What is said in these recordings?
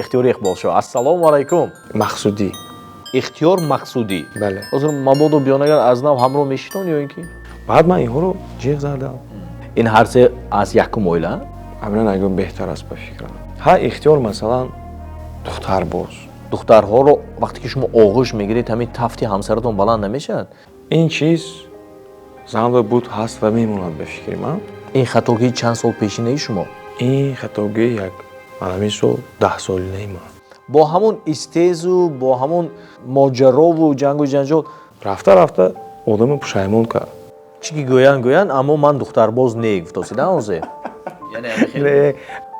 اختیار اقبال شو. السلام علیکم. مقصودی. اختیار مقصودی. بله. حضور مبادا بیان اگر از نو همراه میشتون یا اینکه بعد من اینها رو جیغ زدم. این هر سه از یکم اویلا عملا اگه بهتر است به فکرم. ها اختیار مثلا دختر باز. دخترها رو وقتی که شما آغوش میگیرید همین تفتی همسرتون بلند نمیشد؟ این چیز زنده بود هست و میموند به فکر من. این خطاگی چند سال پیشینه شما؟ این خطاگی یک من سال 10 سال نیما. با همون استیز و با همون ماجرا و جنگ و جنجال رفته آدم پشیمون کرد. چی که گوین اما من دختر باز نگفتم اوزه. یعنی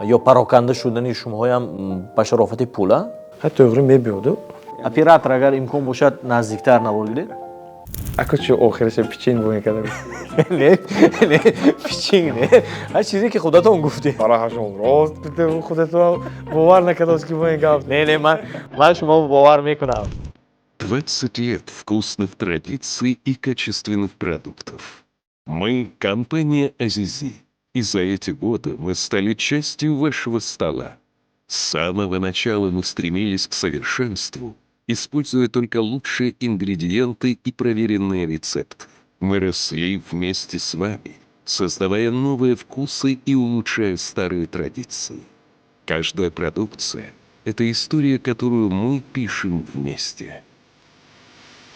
یا پراکنده شدنی شما هم به شرافت پوله؟ حتی اغری میبیاده. اپیراتور اگر امکان باشد نزدیکتر نبرگیرید؟ اکو چه آخرش پیچین بوین کردم. نه پیچین نه. هر چیزی که خودتون گفتی. برای هاشون راست گفته خودتون باور نکرد که بوین گفت. نه من شما باور میکنم. 20 лет вкусных традиций и качественных продуктов. Мы – компания Азизи, и за эти годы мы стали частью вашего стола. С самого начала мы стремились к совершенству, используя только лучшие ингредиенты и проверенные рецепты. Мы росли вместе с вами, создавая новые вкусы и улучшая старые традиции. Каждая продукция – это история, которую мы пишем вместе.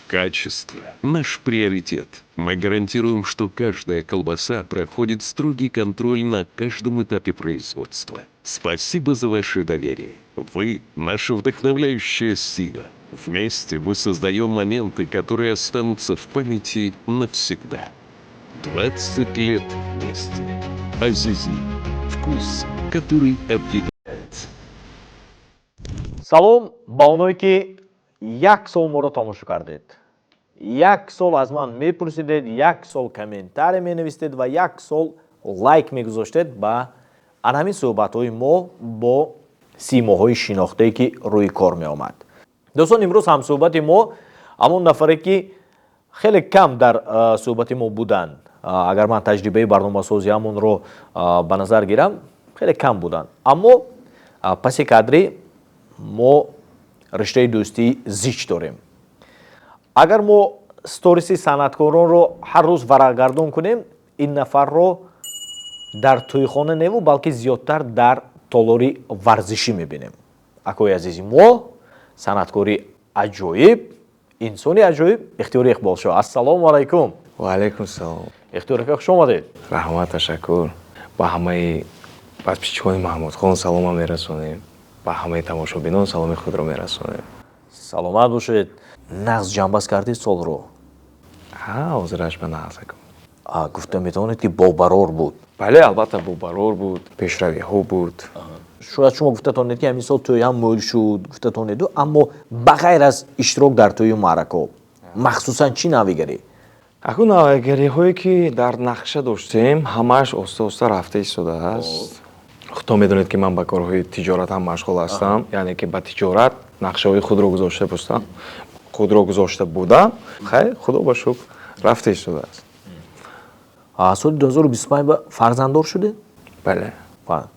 Качество – наш приоритет. Мы гарантируем, что каждая колбаса проходит строгий контроль на каждом этапе производства. Спасибо за ваше доверие. Вы – наша вдохновляющая сила. Вместе мы создаем моменты, которые останутся в памяти навсегда. 20 лет вместе. Азизи. Вкус, который объединяет. салом ба оное ки як сол моро тамошо кардед. Як сол аз ман мепурсидед, як сол комментарий менависдед ва як сол лайк мегузоштед ба анҳамин суҳбатҳои мо бо симоҳои шинохтае ки рӯи кор меомад. дӯстон, имрӯз ҳамсӯҳбати мо ҳамон нафаре ки хеле кам дар суҳбати мо буданд. агар ман таҷрибаи барномасозӣ ҳамонро ба назар гирам, хеле кам буданд. аммо паси кадри мо риштаи дӯстии зич дорем. агар мо сториси санъаткоронро ҳар рӯз варақгардон кунем, ин нафарро дар тӯйхона неву балки зиёдтар дар толори варзишӣ мебинем. акои азизи мо санъаткори аҷоиб, инсони аҷоиб Ихтиёр Иқбол Шоҳ. Ассалому алайкум. ва алайкум салом. Ихтиёр ака, хуш омадед. раҳмат, ташаккур. ба ҳамаи подписчикони Маҳмудхон салома мерасонем. ба ҳамаи тамошобинон саломи худро мерасонем. саломат бошед. нағз ҷанбаст кардед солро? ҳозираш ба нағз гуфта метавонед ки бобарор буд? бале, албатта бобарор буд, пешравиҳо буд. шояд шумо гуфтатонед ки ҳамин сол тӯям мӯл шуд, гуфтатонеду, аммо ба ғайр аз иштирок дар тӯю маъракоб махсусан чӣ навигарӣ? акун навигариҳое ки дар нақша доштем, ҳамааш оста рафта истодааст. худто медонед ки ман ба корҳои тиҷорат ҳам машғул ҳастам, яъне ки ба тиҷорат нақшаҳои худро гузошта будам. худро гузошта будам. хайр, худо ба шукр, рафта истодааст. соли 2025 фарзанддор шудед? бале.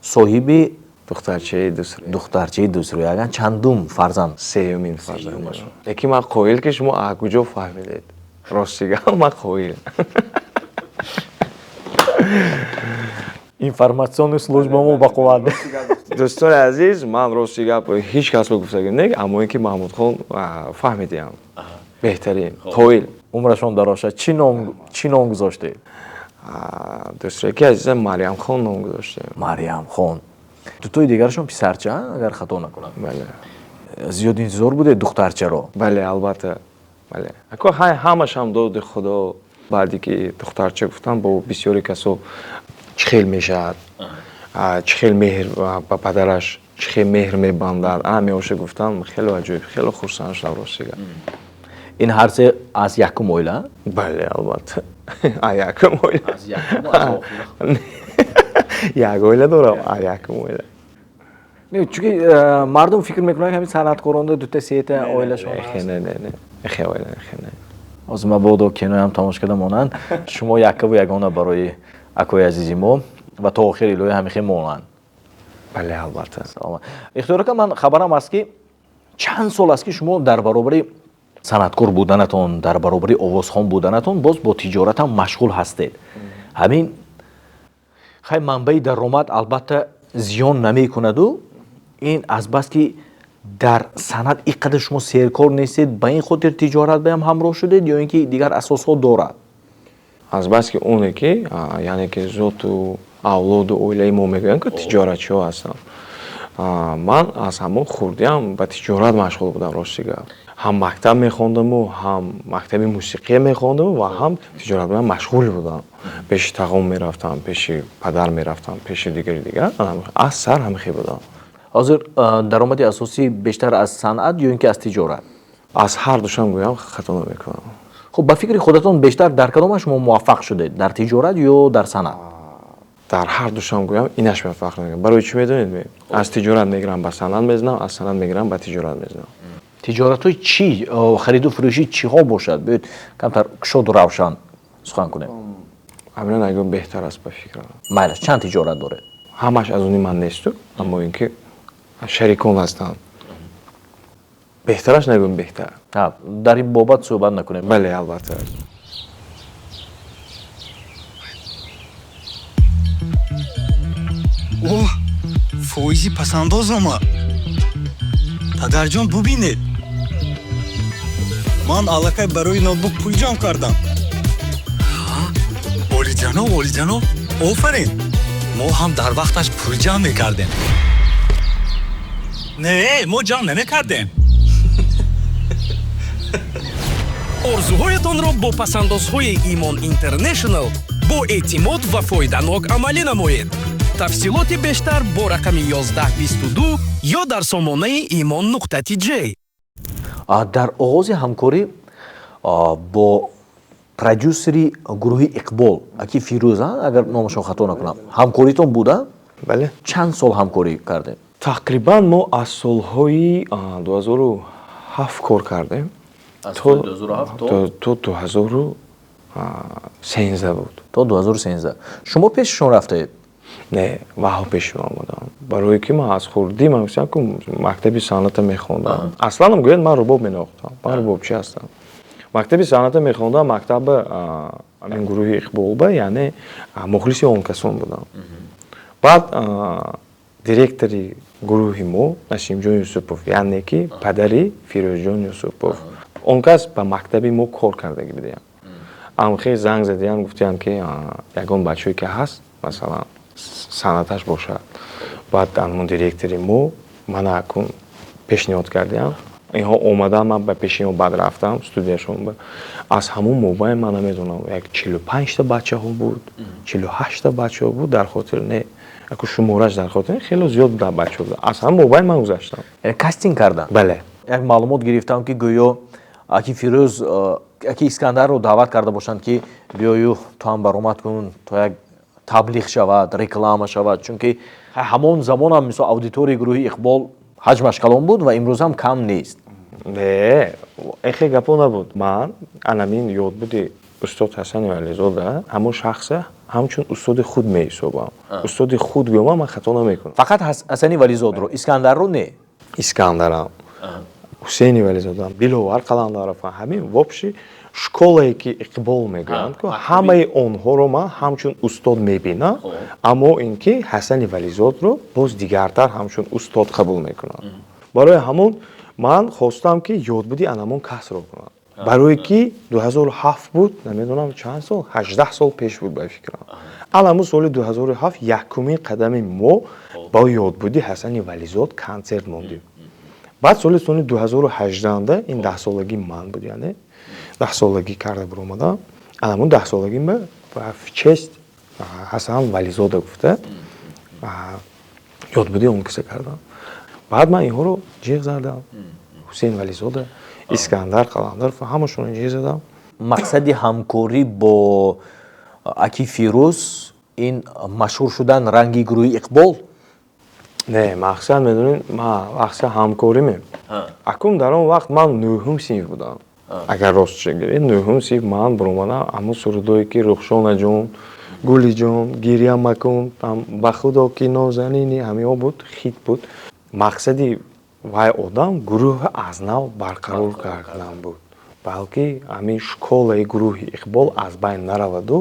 соҳиби духтарчаи дусрӯя. духтарчаи дусрӯя. Агар чандум фарзанд? сеюмин фарзанд. лекин ман қоил ки шумо аз куҷо фаҳмидед? рости гап, ман қоил. информатсиони службамо ба қувват. дӯстони азиз, ман рости гап ҳеҷ касро гуфтагим не, аммо ин ки Маҳмудхон фаҳмидиам. беҳтарин. қоил. умрашон дароша. чӣ ном гузоштед? дӯстияки азизам Марьямхон ном гузоштем. Марьямхон. дутои дигарашон писарча, агар хато накунам? бале. зиёд интизор будед духтарчаро? бале, албатта. бале. ако ҳамашам доди худо. баъде ки духтарча гуфтам, бо бисёри касо чӣ хел мешавад, чӣ хел меҳр ба падараш, чӣ хел меҳр мебандад. меоша гуфтам, хеле аҷоиб, хеле хурсанд шудам ростига. ин ҳар се аз якум оила? бале, албатта. якум оила. як оила дорам, якум оила. чунки мардум фикр мекунанд ки ҳамин санъаткоронда дута сета оилашон аст. не оила не. ҳозир мабодо киноям тамош карда монанд, шумо яккаву ягона барои акои азизи мо ва то охири илоҳи ҳамихе монанд. бале албатта. саломат. Ихтиёракан ман хабарам аст ки чанд сол аст ки шумо дар баробари санъаткор буданатон, дар баробари овозхон буданатон боз бо тиҷоратам машғул ҳастед. Ҳамин хай манбаи даромад албатта зиён намекунаду ин азбас ки дар санъат ин қадар шумо серкор нестед ба ин хотир тиҷорат биам ҳамроҳ шудед ё ин ки дигар асосҳо дорад? Азбаски оне ки яъне ки зоту авлоду оилаи мо мегӯянд ки тиҷоратчиҳо ҳастанд. Ман аз ҳамон хурдиам ба тиҷорат машғул будам рости гап. Ҳам мактаб мехондаму, ҳам мактаби мусиқие мехондаму ва ҳам тиҷорат биам машғул будам. Пеши тағом мерафтам, пеши падар мерафтам, пеши дигари дигар. Аз сар ҳамихӣ будам. ҳозир даромади асосӣ бештар аз санъат ё ин ки аз тиҷорат? Аз ҳар душам гӯям хато намекунам. хуб ба фикри худатон бештар дар кадомаш шумо муваффақ шудед, дар тиҷорат ё дар санъат? Дар ҳар душам гӯям инаш муваффақ намекунам. Барои чӣ медонед? Аз тиҷорат мегирам ба санъат мезанам, аз санъат мегирам ба тиҷорат мезанам. тиҷоратҳои чӣ, хариду фурӯши чиҳо бошад? Биёед камтар кушоду равшан сухан кунем. Ҳамин нагӯям беҳтар аст ба фикрам. Майлаш чанд тиҷорат доред? Ҳамаш аз уни ман несту, аммо ин ки шарикон ҳастанд. Беҳтараш нагӯям беҳтар. Дар ин бобат суҳбат накунем. Бале, албатта. اوه فویزی پسنداز آمد پدر جان ببینید من علاقه برای نوتبوک پول جمع کردم اولی جناب آفرین ما هم در وقتش پول جمع میکردیم نه ما جمع نمیکردیم орзуҳоятонро бо пасандозҳои Имон International бо эътимод ва фоиданок амалӣ намоед. тафсилоти бештар бо рақами 1122 ё дар сомонаи imon.tj. дар оғози ҳамкорӣ бо продюсери гурӯҳи Иқбол аки Фирӯза, агар номашро хато накунам, ҳамкоритон буда? Бале. Чанд сол ҳамкорӣ кардем? Тақрибан мо аз солҳои 2007 кор кардем. То 2013 буд. То 2013. Шумо пешшон рафтаед? Не, ваҳо пеши ман будам. Барои ки ман аз хурдӣ ман гуфтам ки мактаби санъата мехондам. Аслан гӯянд ман рубоб менохтам. Ман рубобчӣ ҳастам. Мактаби санъата мехондам, мактаби ҳамин гурӯҳи Иқболба, яъне мухлиси он касон будам. Баъд директори гурӯҳи мо Насимҷон Юсупов, яъне ки падари Фирӯзҷон Юсупов, он кас ба мактаби мо кор кардагӣ будаям. Амхе занг задиям, гуфтиям ки ягон бачое ки ҳаст, масалан санъаташ бошад. Баъд анмон директори мо мана кун пешниҳод кардиям. Инҳо омадан, ман ба пеши инҳо баъд рафтам студияшон. Аз ҳамон мобайн ман намедонам, як 45 та бачаҳо буд, 48 та бачаҳо буд, дар хотир не. Ако шумораш дар хотир хело зиёд буд бачаҳо буд. Аз ҳамон мобайн ман гузаштам. Кастинг кардан? Бале. Як маълумот гирифтам ки гӯё аки Фирӯз, аки Искандарро даъват карда бошанд ки биёю ту ҳам баромад кун, то як таблиғ шавад, реклама шавад, чунки ҳамон замонам мисол аудиторияи гурӯҳи Иқбол ҳаҷмаш калон буд ва имрӯзам кам нест. Не, эхе гапо набуд. Ман анамин ёд буди устод Ҳасани Вализода, ҳамон шахса ҳамчун устоди худ меҳисобам. Устоди худ гӯям, ман хато намекунам. Фақат Ҳасани Вализодро, Искандарро не? Искандарам, Ҳусейни Вализодам, Диловар Қаландаровам, ҳамин вобши школае ки Иқбол мегӯянд, ҳамаи онҳоро ман ҳамчун устод мебинам, аммо ин ки Ҳасани Вализодро боз дигартар ҳамчун устод қабул мекунам. Барои ҳамон ман хостам ки ёдбуди анамон касро кунам. Барои ки 2007 буд, намедонам чанд сол, 18 сол пеш буд ба фикрам. Аламу соли 2007 якумин қадами мо ба ёдбуди Ҳасани Вализод консерт мондим. Баъд соли 2018 ин 10 солаги ман буд, яъне 10 солагӣ карда биромадам. Аламун 10 солагим ба в чест Ҳасан Вализода гуфта ёдбуди он киса кардам. Баъд ман инҳоро ҷиғ задам. Ҳусейн Вализода, Искандар Қаландаров, ҳамашонро ҷиғ задам. Мақсади ҳамкорӣ бо аки Фирӯз ин машҳур шудан ранги гурӯҳи Иқбол? Не, мақсад медонед, ман вақти ҳамкорӣ мем. Акум дар он вақт ман 9-ум синф будам. Агар ростша гиред, 9-ум синф ман биромадам, ҳамон сурудое ки Рухшонаҷон, гули ҷон гирья макун ба худо ки нозанини ҳамиҳо буд хит буд. Мақсади вай одам гурӯҳ аз нав барқарор кардан буд, балки ҳамин школаи гурӯҳи иқбол аз байн нараваду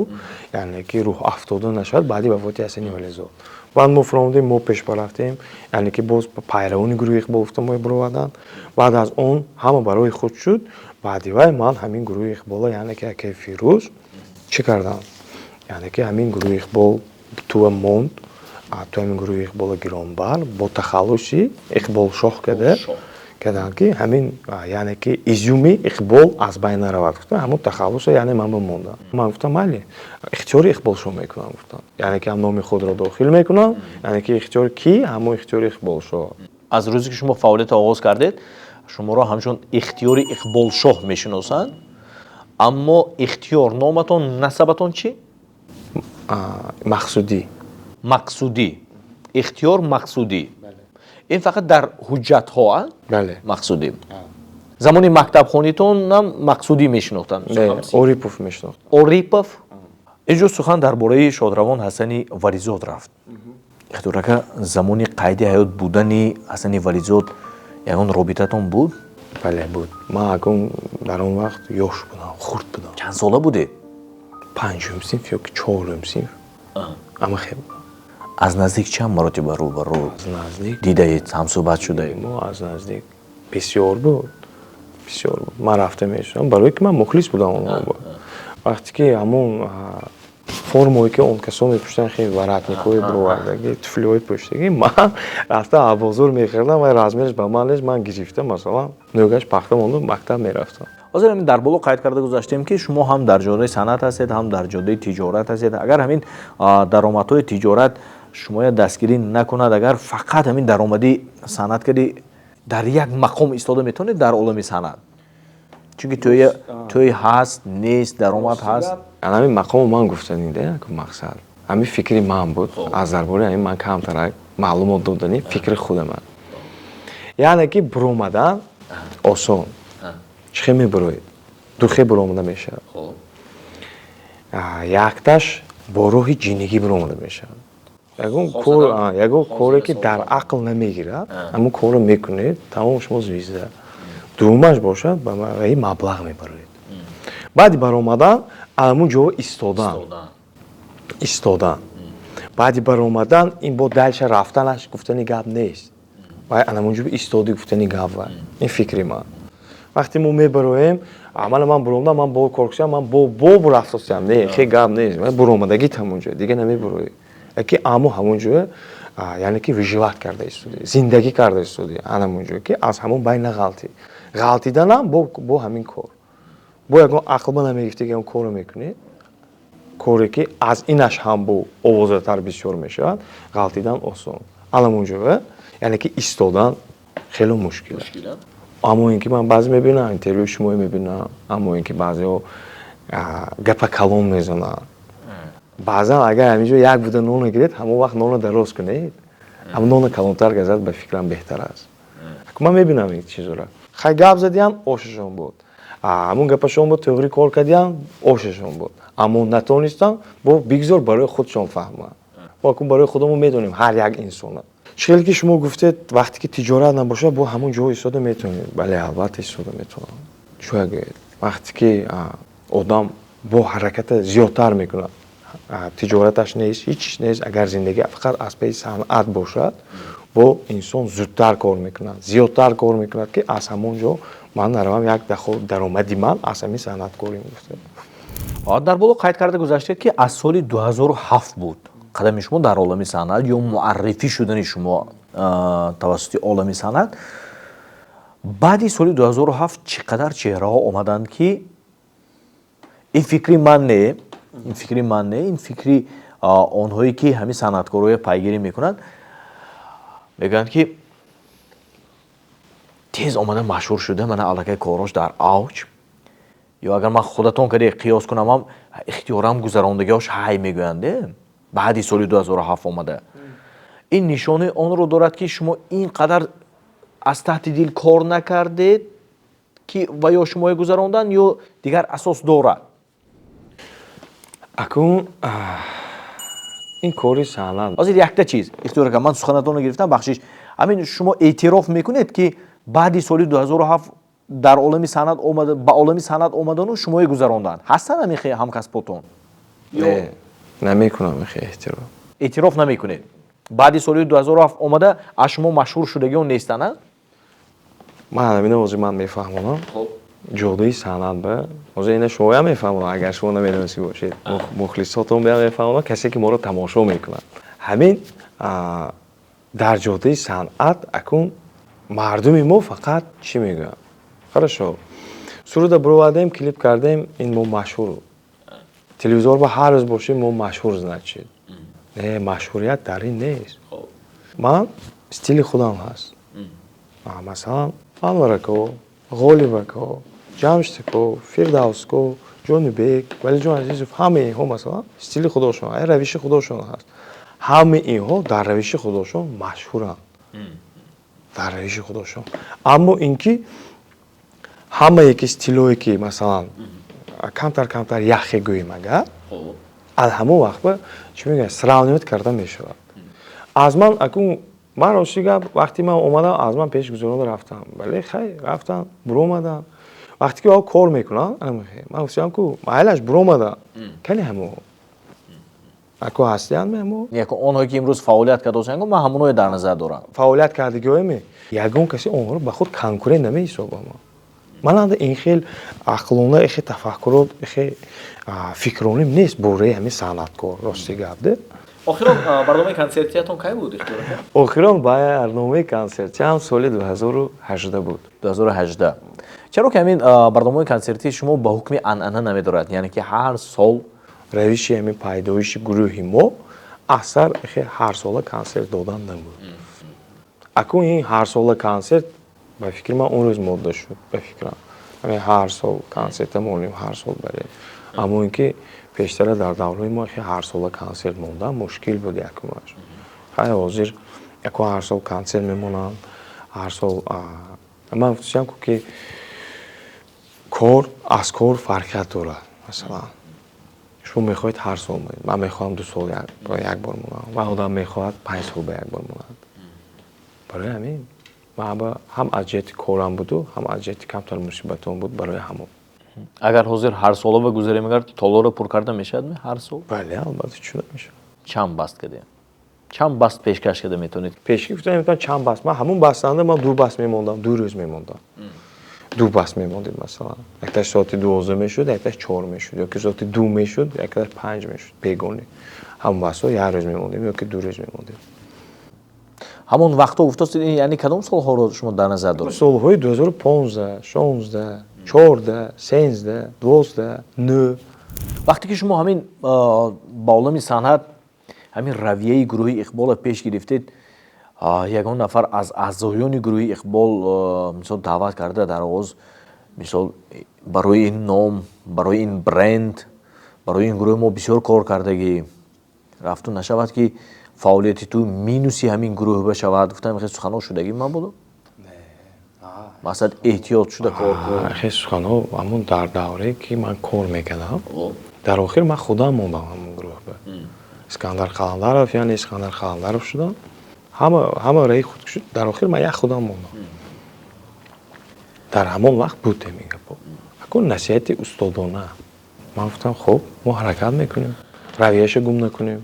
яъне ки рӯҳ афтода нашавад баъди вафоти ҳасани вализод. баъд мо фаҳмидем, мо пешбар рафтем, яъне ки боз пайравони гурӯҳи иқбол гуфтамои бироварданд. баъд аз он ҳама барои худ шуд. баъди вай ман ҳамин гурӯҳи иқбола яъне ки акаи Фирӯз чӣ кардам, яъне ки ҳамин гурӯҳи иқбол туа монд, ту ҳамин гурӯҳи иқбола гиронбар бо тахаллуси иқболшоҳ кардам ки ҳамин яъне ки изюми иқбол аз байн наравад. гуфтам ҳамон тахаллуса яъне ман бимондам. ман гуфтам майли ихтиёри иқболшоҳ мекунам, гуфтам яъне ки ҳам номи худро дохил мекунам, яъне ки ихтиёр ки ҳамон ихтиёри иқболшоҳ. аз рӯзе ки шумо фаъолият оғоз кардед шуморо ҳамчун ихтиёри иқболшоҳ мешиносанд, аммо ихтиёр номатон насабатон чӣ? мақсудӣ. мақсудӣ. ихтиёр мақсудӣ. ин фақат дар ҳуҷҷатҳо бале мақсудӣ. замони мактабхонитонам мақсудӣ мешинохтанд. орипов мешинохт. орипов инҷо сухан дар бораи шодравон ҳасани вализод рафт. ихтиёрака замони қайди ҳаёт будани ҳасани вализод ягон робитатон буд? бале буд. ман акун дар он вақт ёш будам, хурд будам. чанд сола будед? 5-ум синф ё ки 4-ум синф. ама хел аз наздик чанд маротиба рӯ ба рӯ аз наздик дидаед, ҳамсӯҳбат шудаед? мо аз наздик бисёр буд. ман рафта мешудам барое ки ман мухлис будам онҳо. вақте ки ҳамон формое ки он касон мепӯштанд хеле варатникҳои бировардагӣ, туфлиҳои пӯштагӣ, ман рафта абозор мехӯрдам ва размераш ба ман нест, ман гирифта масалан нӯгаш пахта монду мактаб мерафтам. ҳозир ҳамин дар боло қайд карда гузаштем ки шумо ҳам дар ҷодаи санъат ҳастед, ҳам дар ҷодаи тиҷорат ҳастед. агар ҳамин даромадҳои тиҷорат шумоя дастгирӣ накунад, агар фақат ҳамин даромади санъаткарӣ дар як мақом истода метавонед дар олами санъат? чунки тӯй ҳаст, нест, даромад ҳаст. ҳамин мақомо ман гуфтанӣ мақсад ҳамин фикри ман буд. аз дарбораи ҳамин ман камтарак маълумот додани фикри худаман. яъне ки биромадан осон. чӣ хел мебироед? ду хел биромада мешавад. якташ бо роҳи ҷиннигӣ биромада мешавад. ягон коре ки дар ақл намегирад, ҳамон корро мекунед, тамом шумо звезда. дуввумаш бошад ба маблағ мебароед. баъди баромадан ҳамон ҷо истодан. баъди баромадан ин бо дальша рафтанаш гуфтани гап нест. вай ҳамон ҷо истоди гуфтани гап вай. ин фикри ман. вақте мо мебароем амала ман биромадам, ман бо кор кушам, ман бо рафтосам, не хе гап нест. биромадагӣ тамон ҷо дига намебароӣ. ки амо ҳамон ҷо яъне ки виживат карда истоди, зиндагӣ карда истоди ҳамон ҷо ки аз ҳамон байн нағалтӣ. ғалтиданам бо ҳамин кор. бо ягон ақлба намегифти ки ягон корро мекунед, коре ки аз инаш ҳам бо овозатар бисёр мешавад, ғалтидан осон. ҳамон ҷо яъне ки истодан хеле мушкил аст. аммо ин ки ман баъзе мебинам интервюи шумои мебинам, аммо ин ки баъзеҳо гапа калон мезананд. баъзан агар ҳаминҷо як буда нона гиред, ҳамон вақт нона дароз кунед, ҳамон нона калонтар газад ба фикрам беҳтар аст. ман мебинам ин чизора. хай гап задиям ошашон буд. ҳамон гапашон буд, тоғри кор кардиям ошашон буд. аммо натонистам бо бигзор барои худшон фаҳманд. мо барои худамон медонем ҳар як инсона. шел ки шумо гуфтед вақте ки тиҷорат набошад бо ҳамон ҷо истода метавонед. бале албатта истода метавонам. чӯ гӯед? вақте ки одам бо ҳараката зиёдтар мекунад, тиҷораташ нест, ҳеч чиз нест, агар зиндагӣ фақат аз паи санъат бошад, бо инсон зудтар кор мекунад, зиёдтар кор мекунад ки аз ҳамон ҷо ман наравам як даромади ман аз ҳамин санъаткорӣ меуфтад. дар боло қайд карда гузаштед ки аз соли 2007 буд қадами шумо дар олами санъат ё муаррифӣ шудани шумо тавассути олами санъат. баъди соли 2007 чӣ қадар чеҳраҳо омаданд ки ин фикри ман не, ин фикри онҳое ки ҳамин санъаткорҳои пайгирӣ мекунанд, мегӯянд ки тез омада машҳур шуда, мана аллакай корош дар авҷ, ё агар ман худатон каде қиёс кунам, ҳам ихтиёрам гузарондагиҳош ҳай мегӯянде баъди соли 2007 омада. ин нишонаи онро дорад ки шумо ин қадар аз таҳти дил кор накардед ки ва ё шумоя гузаронданд ё дигар асос дорад? акун ин кори санад. ҳозир якта чиз ихтиёр кардам, ман суханатонро гирифтам, бахшиш. Ҳамин шумо эътироф мекунед ки баъди соли 2007 дар олами санъат омада, ба олами санъат омадану шумое гузаронданд. Ҳастанд ҳамин ҳамкасботон? Не, намекунам эҳтироф. эътироф намекунед. баъди соли 2007 омада аз шумо машҳур шудагион нестанд? ман ҳамина ҳозир ман мефаҳмонам. ҷодои санъат ба ҳозир ина шумоям мефаҳмонам, агар шумо намедонистӣ бошед. мухлисотон биям мефаҳмонам, касе ки моро тамошо мекунад. ҳамин дар ҷодои санъат акун мардуми мо фақат чӣ мегӯям? Хорошо. Суруда бировардем, клип кардем, ин мо машҳур. Телевизор ба ҳар рӯз бошем, мо машҳур значит. Не, машҳурият дар ин нест. Ман стили худам ҳаст. Масалан, Анварако, Ғолибако, Ҷамшидко, Фирдавско, Ҷонибек, Валиҷон Азизов, ҳамаи инҳо масалан стили худошон, равиши худошон ҳаст. ҳамаи инҳо дар равиши худошон машҳуранд. дар равиши худошон. Аммо ин ки ҳамае ки стилое ки масалан камтар яхе гӯем агар аз ҳамон вақт ба чӣ мегӯям сравниёт карда мешавад. Аз ман акун ман рости гап вақти ман омадам аз ман пеш гузаронда рафтам. Бале хай рафтам, буромадам. Вақте ки кор мекунам, ман гуфтам ку майлаш буромада. Кани ҳамо. Ако ҳастиянд мемо? Яко онҳое ки имрӯз фаъолият кардосанд, ман ҳамоное дар назар дорам. Фаъолият кардагиҳоеме ягон касе онҳоро ба худ конкурент намеҳисобам. Мананда ин хел ақлона, ин хел тафаккурот, ин хел фикроним нест бораи ҳамин санъаткор. Рости гап де. охирон барномаи консертиятон кай буд ихтиёр кард? охирон барномаи консертиям соли 2018 буд. 2018. чаро ки ҳамин барномаи консертии шумо ба ҳукми анъана намедорад? Яъне ки ҳар сол равиши ҳамин пайдоиши гурӯҳи мо аксар ҳар сола консерт додан набуд. Акун ин ҳар сола консерт ба фикри ман он рӯз модда шуд. Ба фикрам ҳамин ҳар сол консерта монем, ҳар сол барем. Аммо ин ки пештара дар давраи мо ҳар сола консерт мондан мушкил буд якумаш. Хай ҳозир якун ҳар сол консерт мемонанд, ҳар сол ман гуфтам ки кор аз кор фарқият дорад. Масалан шумо мехоҳед ҳар сол монед, ман мехоҳам 2 сол як бор монам, ва одам мехоҳад 5 сол ба як бор монад. барои ҳамин ман ҳам аз ҷиҳати корам буду, ҳам аз ҷиҳати камтар мусибатон буд барои ҳамон. агар ҳозир ҳар сола гузарем, агар толоро пур карда мешавад ҳар сол? Бале, албатта чуда мешавад. чанд баст кардем? чанд баст пешкаш карда метавонед? Пешки гуфтам метавонам чанд баст. Ман ҳамон бастанда ман 2 баст мемондам, 2 рӯз мемондам. 2 баст мемондем масалан. Якташ соати 12 мешуд, якташ 4 мешуд, ёки соати 2 мешуд, якташ 5 мешуд. Бегоне. Ҳамон бастҳо як рӯз мемондем, ёки 2 рӯз мемондем. ҳамон вақтҳо гуфтастед, яъне кадом солҳоро шумо дар назар доред? солҳои 2015, 16, 14, 13, 12, 9. вақте ки шумо ҳамин ба олами санъат ҳамин равияи гурӯҳи иқболро пеш гирифтед, ягон нафар аз аъзоёни гурӯҳи иқбол мисол даъват карда дар оғоз мисол барои ин ном, барои ин бренд, барои ин гурӯҳ мо бисёр кор кардагӣ, рафту нашавад ки фаъолияти ту минуси ҳамин гурӯҳ башавад? Гуфтам хеле суханҳо шудагӣ ма буду? мақсад эҳтиёт шуда кор кун. Хеле суханҳо ҳамон дар давре ки ман кор мекардам. Дар охир ман худам мондам ҳамон гурӯҳ. Искандар Қаландаров, яъне Искандар Қаландаров шудам. ҳама раи худ шуд. Дар охир ман як худам мондам. Дар ҳамон вақт буд ҳамин гапо. Акун насиҳати устодона. Ман гуфтам хоб, мо ҳаракат мекунем. Равияшо гум накунем.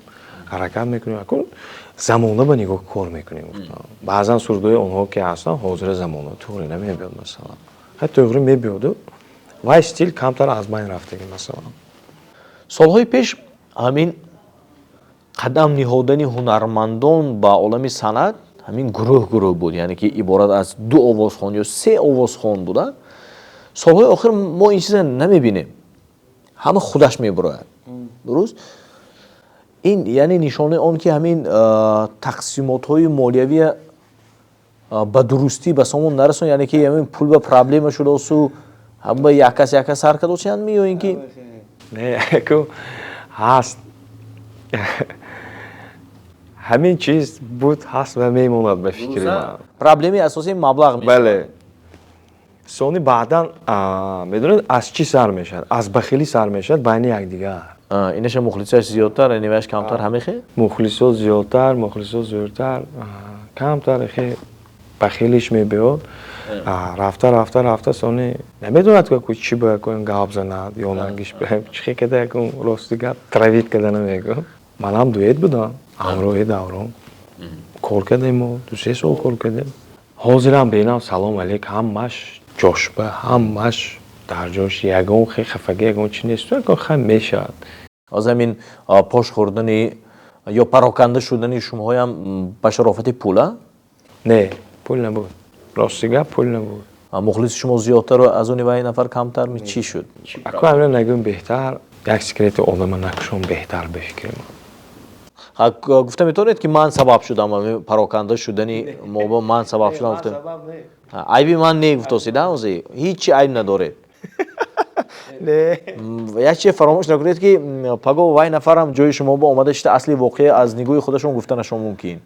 ҳаракат мекунем. Акун замона ба нигоҳ кор мекунем. Баъзан сурдои онҳо ки ҳастан ҳозира замона туғри намебиёд масалан. ҳатто туғри мебиёду, вай стил камтар аз байн рафтагӣ масалан. солҳои пеш ҳамин қадам ниҳодани ҳунармандон ба олами санъат ҳамин гурӯҳ буд, яъне ки иборат аз 2 овозхон ё 3 овозхон буда. солҳои охир мо ин чиза намебинем. ҳама худаш мебарояд. дуруст? ин яъне нишонаи он ки ҳамин тақсимотҳои молиявӣ ба дурустӣ ба сомон нарасон, яъне ки ҳамин пул ба проблема шудасу ҳама як кас сар кардочанд ё ин ки не ку ҳаст. ҳамин чиз буд, ҳаст ва мемонад ба фикри ман. проблемаи асосии маблағ. бале. сони баъдан медонед аз чӣ сар мешавад? Аз бахилӣ сар мешавад байни якдигар. اینش مخلصش زیادتر نوش کمتر همه خیلی؟ مخلصات زیادتر مخلصات زیادتر کمتر خیلی بخیلش میبیاد رفته سونی نمیدوند که چی باید کنیم گاب زند یا نگیش باید چی کده کن راستی گپ تروید کده نمیگم من هم دوید بودم همروی دوران کار کردیم و 2-3 سال کار کردیم حاضرم بینم سلام علیک همش جاشبه همش در جاش یگون خیلی خفگی یگون چی نیست تو خیلی میشد از همین پاش خوردنی یا پراکنده شدنی شما هم به شرافت پوله؟ نه پول نبود راستی گپ پول نبود مخلص شما زیادتر و از اون وای نفر کمتر می چی شد؟ اکو همین نگیم بهتر یک سکرت آدم نکشون بهتر بفکریم گفتم میتونید که من سبب شدم پراکنده شدنی موبا من سبب شدم گفتم عیبی من نگفتوسی داوزی هیچ عیب نداره نه یک چیز فراموش نکنید که پگو وای نفرم جای شما با اومده شده اصلی واقعی از نگاه خودشون گفتن شما ممکن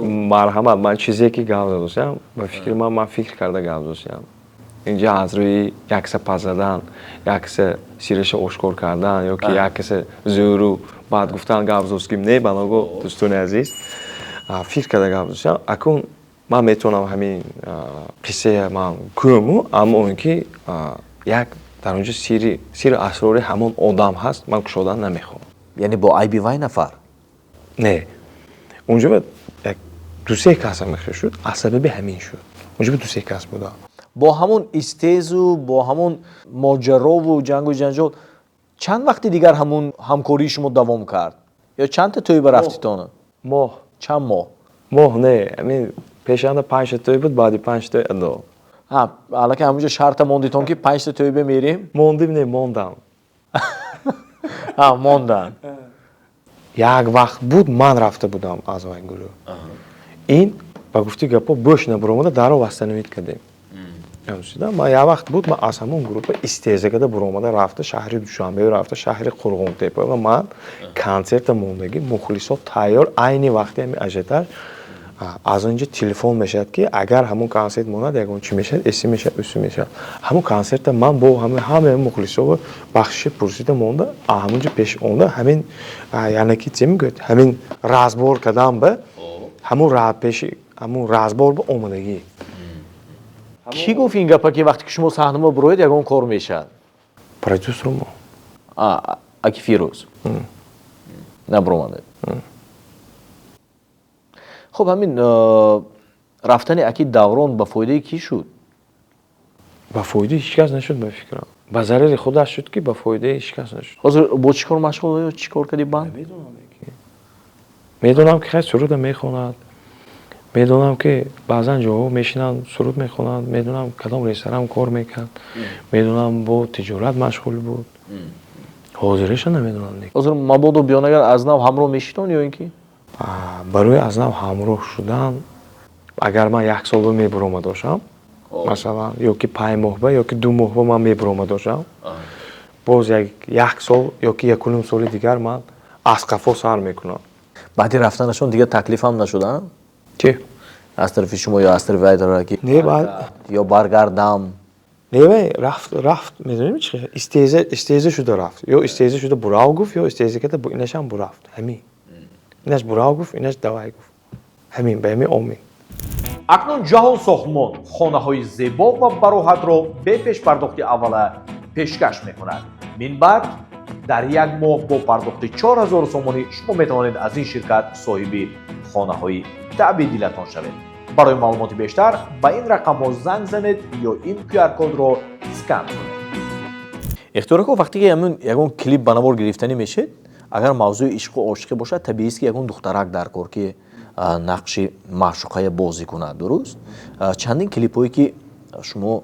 مرحمت من چیزی که گپ داشتم به فکر من فکر کرده گپ داشتم اینجا از روی یک پس زدن یک سیرش آشکار کردن یا که یک زورو بعد گفتن گپ داشتیم نه بناگو دوستان عزیز فکر کرده گپ داشتم اکنون من میتونم همین قصه من کومو اما اون که یک در اونجا سیر اسرار همون آدم هست من کشودن نمیخوام یعنی با عیبی وای نفر نه اونجا به یک 2-3 کس میخواد شد عصبی همین شد اونجا به 2-3 کس بوده با همون استیز و با همون ماجرا و جنگ و جنجال چند وقتی دیگر همون همکاری شما دوام کرد یا چند تا توی برفتیتونه ماه چند ماه نه همین پیشنده 5 توی بود بعدی 5 توی ادا حالا که همونجا شرط موندیتون که 5 تا توی بمیریم موندم موندن یک وقت بود من رفته بودم از این گروه این با گفتی گپا بوش نبرومده درو واسه نمید کردیم من یک وقت بود من از همون گروه استیزه کده برومده رفته شهر دوشنبه رفته شهر قرغون تپه و من کنسرت موندگی مخلصات تیار عین وقتی همین اجتر از اونجا تلفن میشد که اگر همون کنسرت مونده یگون چی میشد اسی میشد اسی میشد همون کنسرت من با همه مخلصا بخش پرسیده مونده همونجا پیش اونده همین یعنی که چی میگه همین رازبار کدام به همون راه پیش همون رازبار به اومدگی کی گفت این گپا که وقتی که شما صحنه ما بروید یگون کار میشد پرودوسر ما اکی فیروز نبرومده خب همین رفتن اکی دوران با فایده کی شد؟ با فایده هیچ کس نشد به فکرم با ضرر خودش شد که با فایده هیچ کس نشد حاضر با چیکار مشغول یا چیکار کردی بعد؟ میدونم که خیلی سرود میخوند میدونم که بعضا جاها میشینن سرود میخونند میدونم کدام رستوران کار میکرد میدونم با تجارت مشغول بود حاضرش نمیدونم حاضر مبادا بیان اگر از نو همراه میشیدن یا اینکه برای از نو همراه شدن اگر من 1 سال میبروم داشتم مثلا یا که 5 ماه یا که 2 ماه من میبروم داشتم باز 1 سال یا که 1.5 سال دیگر من از قفا سر میکنم بعدی رفتنشون دیگه تکلیف هم نشدن؟ چه؟ از طرف شما یا از طرف ویداره که نه بعد یا برگردم نه رفت میدونیم چیه استیزه شده رفت یا استیزه شده براو گفت یا استیزه کرده با اینش هم برافت همین اینش براو گفت اینش دوای گفت همین به همین امید اکنون جهان ساختمان خانه‌های زیبا و براحت را به پیش پرداخت اول پیشکش می‌کند. من بعد در 1 ماه با پرداخت 4000 سومانی شما می‌توانید از این شرکت صاحب خانه‌های تعبیدیلتان شوید. برای معلومات بیشتر به این رقم‌ها زنگ زنید یا این QR کد را اسکن کنید. اختیار که وقتی که یگون کلیپ بنابر گرفتنی میشه اگر موضوع عشق و عاشقی باشه طبیعی است که یگون دخترک در کار که نقش معشوقه بازی کنه درست چندین کلیپ هایی که شما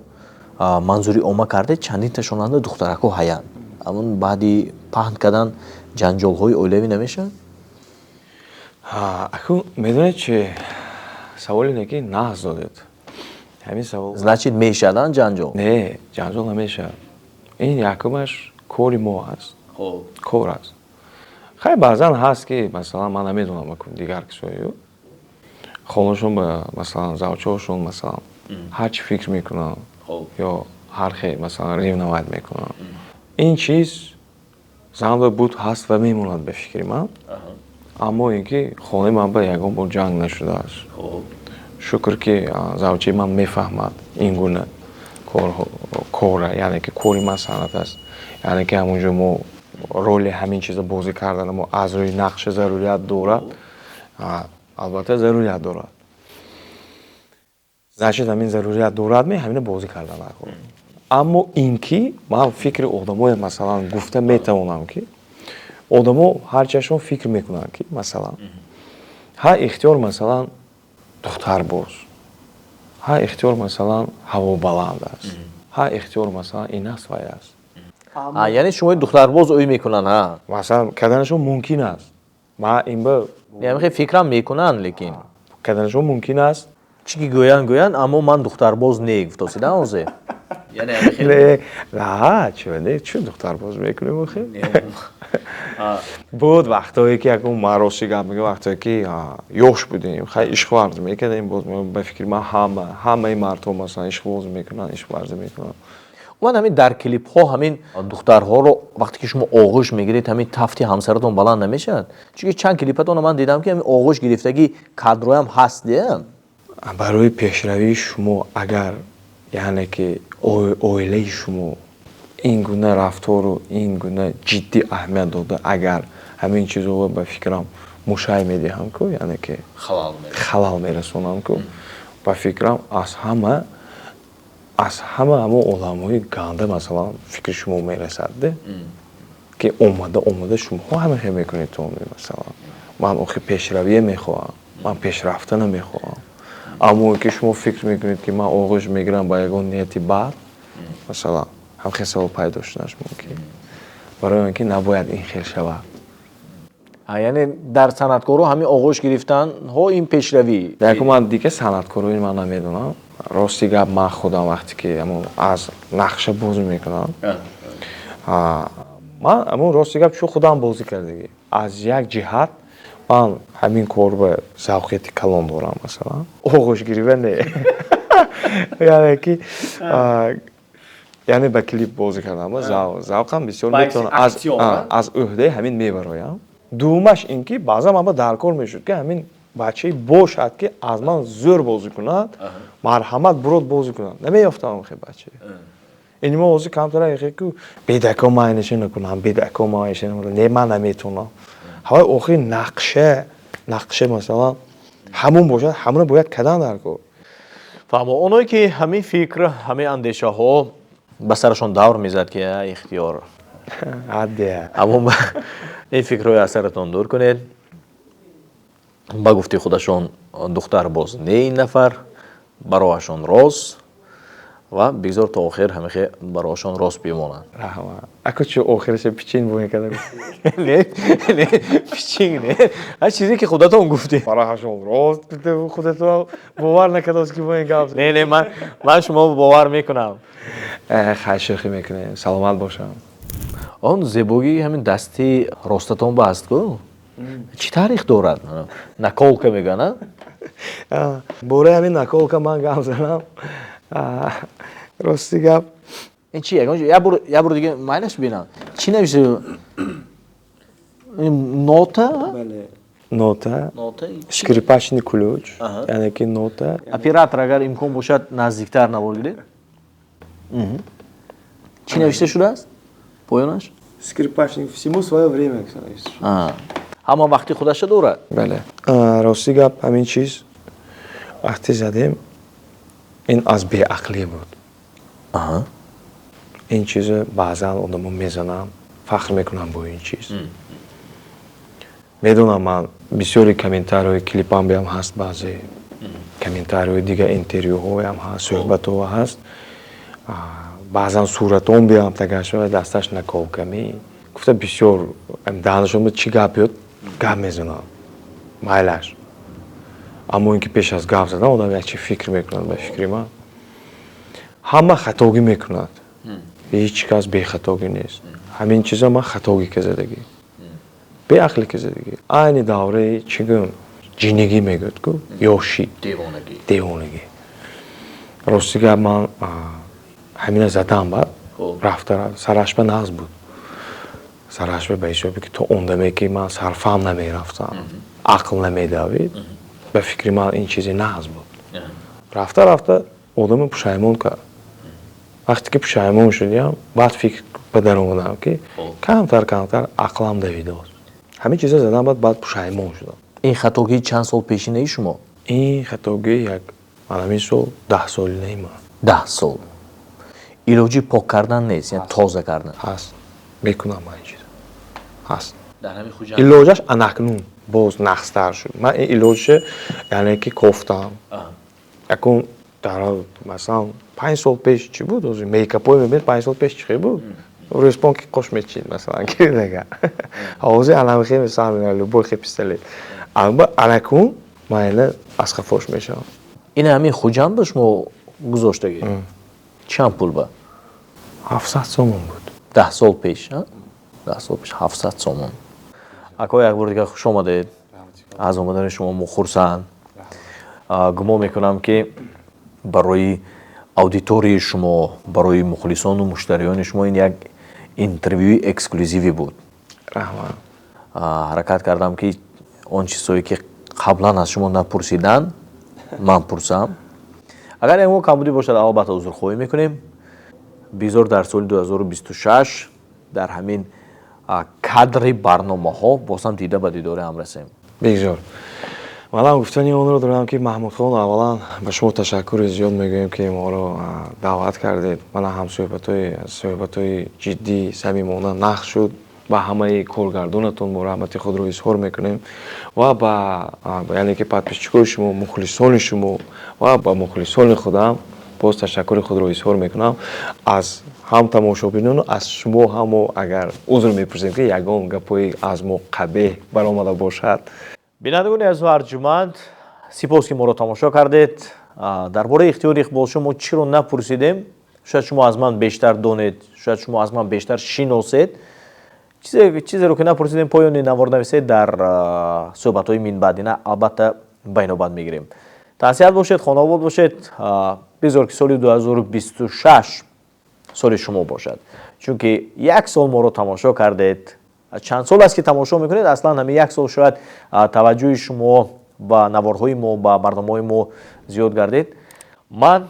منظوری اوما کرده چندین تشوننده دخترک ها هیان اما بعدی پهن کردن جنجال های اولوی نمیشه اخو میدونید چه سوال اینه که نه زدید همین سوال значит میشدن جنجال نه جنجال نمیشه این یکمش کاری ما هست کار است خیلی بعضا هست که مثلا من نمیدونم بکن دیگر کسایی خونشون به مثلا زوجهاشون مثلا هر چی فکر میکنن یا هر خیلی مثلا ریونوایت میکنن این چیز زمان بود هست و میموند به فکر من اما اینکه خانه من به یکم با جنگ نشده است شکر که زوجه من میفهمد این گونه کاره یعنی که کوری من صنعت است یعنی که همونجا ما رول همین چیز بازی کردن ما از روی نقش ضروریت دارد البته ضروریت دارد значит همین ضروریت دارد می همین بازی کردن نکنم اما اینکه من فکر آدمای مثلا گفته میتوانم که آدما هر چیشون فکر میکنن که مثلا ها اختیار مثلا دختر باز ها اختیار مثلا هوا بلند است ها اختیار مثلا این است و است یعنی شما دخترباز اوی میکنن ها مثلا کردنشون ممکن است ما این به یعنی خیلی فکرم میکنن لیکن کردنشون ممکن است چی که گوین اما من دخترباز نگفتم اوزه یعنی نه چه دختر باز میکنیم خیلی بود وقتایی که اگه مراسی گپ میگه وقتایی که یوش بودیم خیلی عشق ورزی میکردیم باز به فکر من همه مردم مثلا عشق ورزی میکنن عشق ورزی میکنن من همین در کلیپ ها همین دخترها رو وقتی که شما آغوش میگیرید همین تفتی همسرتون بلند نمیشن چون چند کلیپتون من دیدم که همین آغوش گرفتگی کادرای هم هست دیم برای پیشروی شما اگر یعنی که اویله شما این گونه رفتار رو این گونه جدی اهمیت داده اگر همین چیزو به فکرم مشای میدهم که یعنی که خلال میرسونم که به فکرم از همه آدمای گنده مثلا فکر شما میرسد که اومده شما همه خیلی میکنید تو مثلا من آخه پیشروی میخواهم من پیشرفته نمیخواهم اما که شما فکر میکنید که من آغوش میگیرم با یگان نیتی بد مثلا هم خیلی سوال پیدا شدنش ممکن برای اینکه نباید این خیلی شود یعنی در صنعتکارو همین آغوش گرفتن ها این پیشروی در من دیگه صنعتکارو این من نمیدونم راستی گپ من خودم وقتی که از نقشه بازی میکنم من اما راستی گپ چون خودم بازی کردگی از یک جهت من همین کار به ذوقیت کلان دارم مثلا آغوش گیری نه یعنی که یعنی با کلیپ بازی کردم ذوقم بسیار میتونم از عهده همین میبرایم دومش اینکه بعضا من با درکار میشد که همین بچه باشد که از من زور بازی کند مرحمت برود بازی کند نمیافتم خیلی بچه این ما بازی کمتر ایخی که بیدکا ما اینشه نکنم بیدکا ما اینشه نکنم نه من نمیتونم های آخری نقشه مثلا همون باشد همون باید کدن درکار فهمو اونایی که همین فکر همین اندیشه ها به سرشون دور میزد که اختیار عادیه اما این فکر روی اثرتون دور کنید با گفته خودشون دختر باز نه این نفر برایشون راست و بگذار تا آخر همیشه برایشون راست بیمونن رحمه اکو چه آخرش پیچین بوین کده نه پیچین نه هر چیزی که خودتون گفتی برایشون راست خودتون باور نکده است که بوین گفت نه من شما باور میکنم خیلی میکنه سلامت باشم اون زیبایی همین دستی راستتون باست کو چی تاریخ دارد نکولکا میگن بوره همین نکولکا من گم زنم راستی گپ این چیه یه برو دیگه معنیش ببینم چی نمیشه نوتا نوتا скрипачный ключ یعنی که نوتا оператор اگر امکان باشد نزدیکتر نبرگیره چی نوشته شده است پایانش скрипачный всему свое время اما وقتی خودش داره بله راستی گپ همین چیز وقتی زدیم این از بی‌عقلی بود این چیز بعضا آدم‌ها میزنم فخر میکنم با این چیز میدونم من بسیاری کامنتارهای کلیپام هم هست بعضی کامنتارهای دیگه اینترویوها هم هست صحبت‌ها هست بعضا صورتام بیام تگاش دستش نکوکمی گفته بسیار دانشم چی گپ بیاد گپ میزنم مایلش اما اینکه پیش از گپ زدن آدم یک چی فکر میکنند به فکر من همه خطاگی میکنند هیچ کس بی خطاگی نیست همین چیزا من خطاگی که زدگی بی عقلی که زدگی aynı دوره چیگم جینگی میگد کو یوشی دیوانگی راستی که من همین زدم بعد рафта сарашба нағз буд. Сарашба ба ҳисоби ки то он даме ки ман сарфам намерафтам, ақл намедавид, ба фикри ман ин чизе нағз буд. Рафта одам пушаймон кард. Вақте ки пушаймон шудам, баъд фикр ба дар омадам ки камтар ақлам давидод. ҳамин чиза задам, баъд пушаймон шудам. ин хатогии чанд сол пешинаи шумо? ин хатогии як ҳамин сол 10 солинаи ман. 10 сол. илоҷи пок кардан нест, яъне тоза кардан. ҳаст. Мекунам ман ин чиза. ҳаст. дар ҳамин хуҷанд илоҷаш анакнун боз нақстар шуд. Ман ин илоҷше яъне ки кофтам. Якун дар масалан 5 сол пеш чӣ буд? Ози мейкапой мебинед 5 сол пеш чӣ буд? Респон ки қош мечид масалан ки дега. Ҳозир алам хе масалан любой хе пистолет. Алба анакун майна асқафош мешавам. ин ҳамин хуҷанд ба шумо гузоштагӣ? чанд пул ба? 700 сомон буд. 10 сол пеш, 10 сол пеш 700 сомон. Ако як бор дига хуш омадед. аз омадани шумо мо хурсанд. гумон мекунам ки барои аудиторияи шумо, барои мухлисону муштариёни шумо ин як интервюи эксклюзиви буд. Раҳмат. ҳаракат кардам ки он чизҳое ки қаблан аз шумо напурсидан ман пурсам. агар ягон камбудӣ бошад албатта узрхоҳӣ мекунем. бизор дар соли 2026 дар ҳамин кадри барномаҳо бозам дида ба дидори ҳам расем. бигзор. Манам гуфтани онро дорам ки Маҳмудхон, аввалан ба шумо ташаккури зиёд мегӯем ки моро даъват кардед. Мана ҳам суҳбатҳои ҷиддӣ, самимона нақш шуд. Ба ҳамаи коргардонатон мо раҳмати худро изҳор мекунем ва ба яъне ки подписчикои шумо, мухлисони шумо ва ба мухлисони худам боз ташаккури худро изҳор мекунам. Аз ҳам тамошобинону аз шумо ҳамо агар узр мепурсем ки ягон гапҳои аз мо қабеҳ баромада бошад. бинандагони азизу арҷуманд, сипос ки моро тамошо кардед. дар бораи ихтиёри иқболшо мо чиро напурсидем. шояд шумо аз ман бештар донед, шояд шумо аз ман бештар шиносед. чизеро ки напурсидем поёни навор нависед дар суҳбатҳои минбаъдина албатта байнобанд мегирем. таҳсият бошед, хонобод бошед. бизор ки соли 2026 соли шумо бошад, чунки як сол моро тамошо кардед. чанд сол аст ки тамошо мекунед, аслан ҳамин як сол шояд таваҷҷӯҳи шумо ба наворҳои мо, ба барномаҳои мо зиёд гардед. ман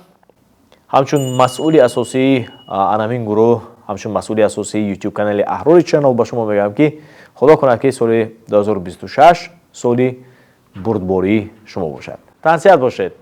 ҳамчун масъули асосии анамин гурӯҳ, ҳамчун масъули асосии YouTube канали Аҳрори Channel ба шумо мегӯям ки худо кунад ки соли 2026 соли бурдбории шумо бошад. таҳсият бошед.